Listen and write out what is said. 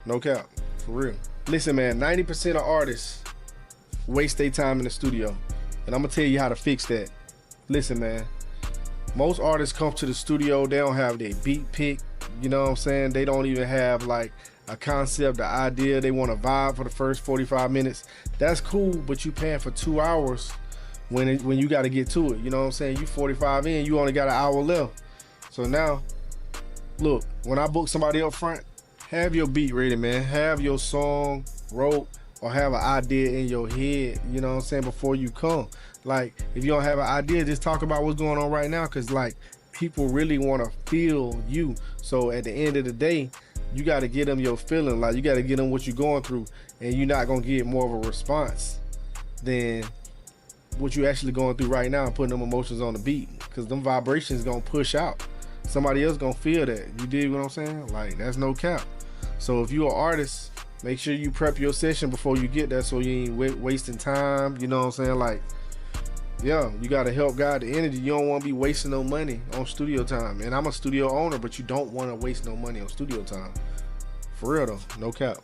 No cap. For real. Listen, man, 90% of artists waste their time in the studio. And I'm gonna tell you how to fix that. Listen, man. Most artists come to the studio, they don't have their beat pick. You know what I'm saying? They don't even have like a concept, the idea. They want to vibe for the first 45 minutes. That's cool, but you paying for 2 hours when you got to get to it. You know what I'm saying? You 45 in, you only got an hour left. So now, look, when I book somebody up front, have your beat ready, man. Have your song wrote or have an idea in your head, you know what I'm saying, before you come. Like, if you don't have an idea, just talk about what's going on right now, because, like, people really want to feel you. So at the end of the day, you got to get them your feeling. Like, you got to get them what you're going through, and you're not going to get more of a response than what you actually going through right now and putting them emotions on the beat, because them vibrations going to push out. Somebody else going to feel that. You dig what I'm saying? Like, that's no cap. So if you're an artist, make sure you prep your session before you get there so you ain't wasting time. You know what I'm saying? Like, yeah, you got to help guide the energy. You don't want to be wasting no money on studio time. And I'm a studio owner, but you don't want to waste no money on studio time. For real though, no cap.